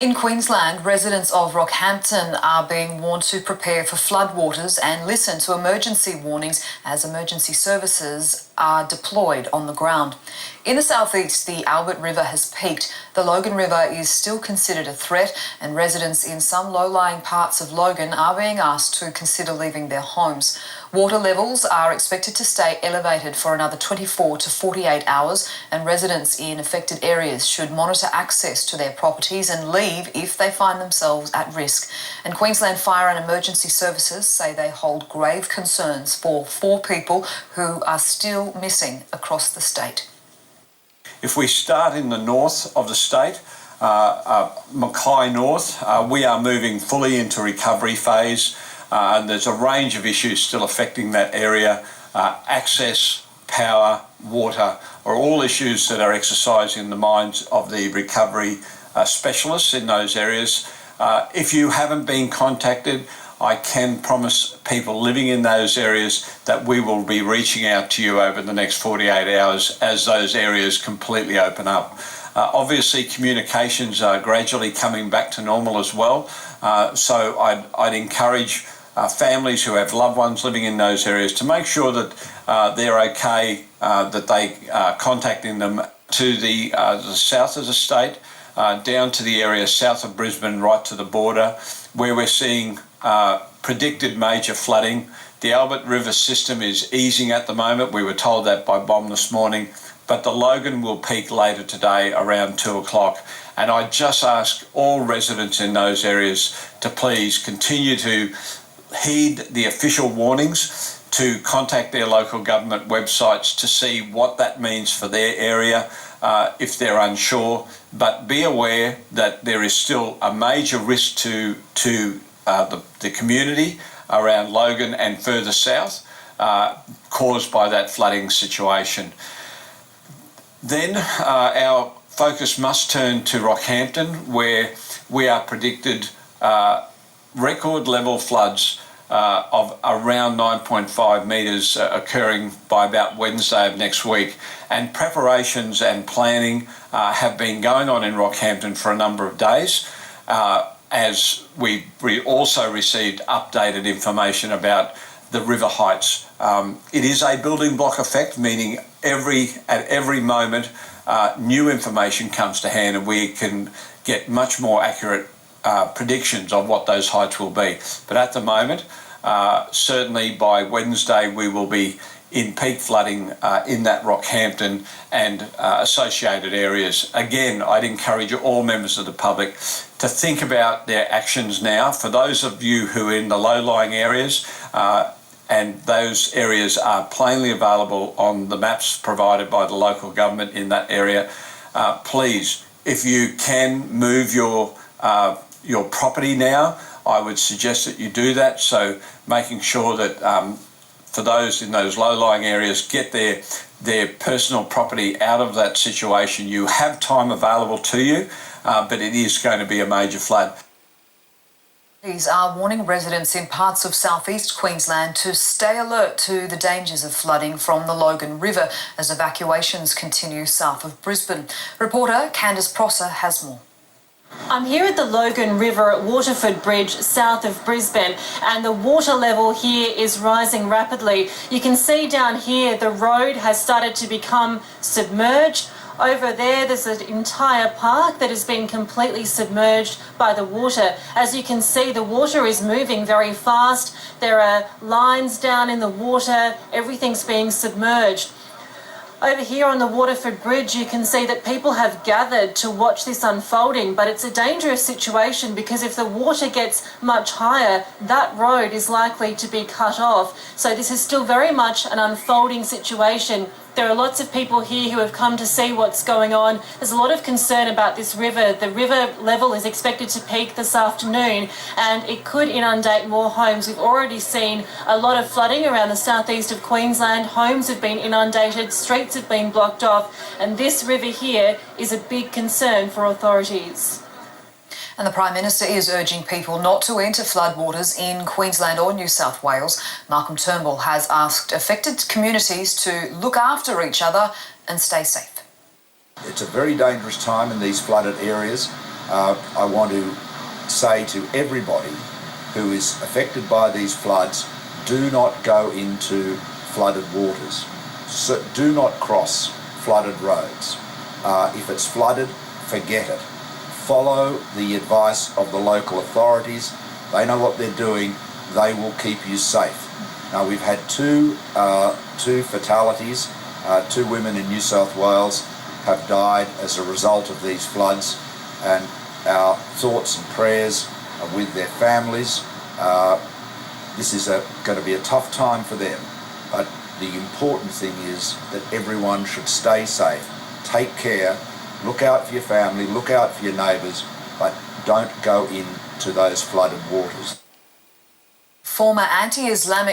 In Queensland, residents of Rockhampton are being warned to prepare for floodwaters and listen to emergency warnings as emergency services are deployed on the ground. In the southeast, the Albert River has peaked. The Logan River is still considered a threat, and residents in some low-lying parts of Logan are being asked to consider leaving their homes. Water levels are expected to stay elevated for another 24 to 48 hours, and residents in affected areas should monitor access to their properties and leave if they find themselves at risk. And Queensland Fire and Emergency Services say they hold grave concerns for 4 people who are still missing across the state. If we start in the north of the state, Mackay North, we are moving fully into recovery phase, and there's a range of issues still affecting that area. Access, power, water are all issues that are exercising the minds of the recovery specialists in those areas. If you haven't been contacted, I can promise people living in those areas that we will be reaching out to you over the next 48 hours as those areas completely open up. Obviously, communications are gradually coming back to normal as well, so I'd encourage families who have loved ones living in those areas to make sure that they're okay, that they are contacting them to the south of the state, down to the area south of Brisbane, right to the border, where we're seeing predicted major flooding. The Albert River system is easing at the moment. We were told that by BOM this morning, but the Logan will peak later today around 2 o'clock. And I just ask all residents in those areas to please continue to heed the official warnings, to contact their local government websites to see what that means for their area if they're unsure. But be aware that there is still a major risk to the community around Logan and further south caused by that flooding situation. Then our focus must turn to Rockhampton, where we are predicted record level floods of around 9.5 metres occurring by about Wednesday of next week. And preparations and planning have been going on in Rockhampton for a number of days, as we also received updated information about the river heights. It is a building block effect, meaning at every moment new information comes to hand and we can get much more accurate predictions of what those heights will be. But at the moment, certainly by Wednesday, we will be in peak flooding in that Rockhampton and associated areas. Again, I'd encourage all members of the public to think about their actions now. For those of you who are in the low-lying areas, and those areas are plainly available on the maps provided by the local government in that area, please, if you can move your property now, I would suggest that you do that. So making sure that for those in those low-lying areas, get their personal property out of that situation. You have time available to you, but it is going to be a major flood. These are warning residents in parts of southeast Queensland to stay alert to the dangers of flooding from the Logan River as evacuations continue south of Brisbane. Reporter Candice Prosser has more. I'm here at the Logan River at Waterford Bridge, south of Brisbane, and the water level here is rising rapidly. You can see down here the road has started to become submerged. Over there's an entire park that has been completely submerged by the water. As you can see, the water is moving very fast. There are lines down in the water. Everything's being submerged. Over here on the Waterford Bridge, you can see that people have gathered to watch this unfolding, but it's a dangerous situation because if the water gets much higher, that road is likely to be cut off. So this is still very much an unfolding situation. There are lots of people here who have come to see what's going on. There's a lot of concern about this river. The river level is expected to peak this afternoon and it could inundate more homes. We've already seen a lot of flooding around the southeast of Queensland. Homes have been inundated, streets have been blocked off, and this river here is a big concern for authorities. And the Prime Minister is urging people not to enter floodwaters in Queensland or New South Wales. Malcolm Turnbull has asked affected communities to look after each other and stay safe. It's a very dangerous time in these flooded areas. I want to say to everybody who is affected by these floods, do not go into flooded waters. So do not cross flooded roads. If it's flooded, forget it. Follow the advice of the local authorities. They know what they're doing. They will keep you safe. Now, we've had two fatalities. 2 women in New South Wales have died as a result of these floods, and our thoughts and prayers are with their families. This is going to be a tough time for them, but the important thing is that everyone should stay safe, take care, look out for your family, look out for your neighbours, but don't go into those flooded waters. Former anti-Islamic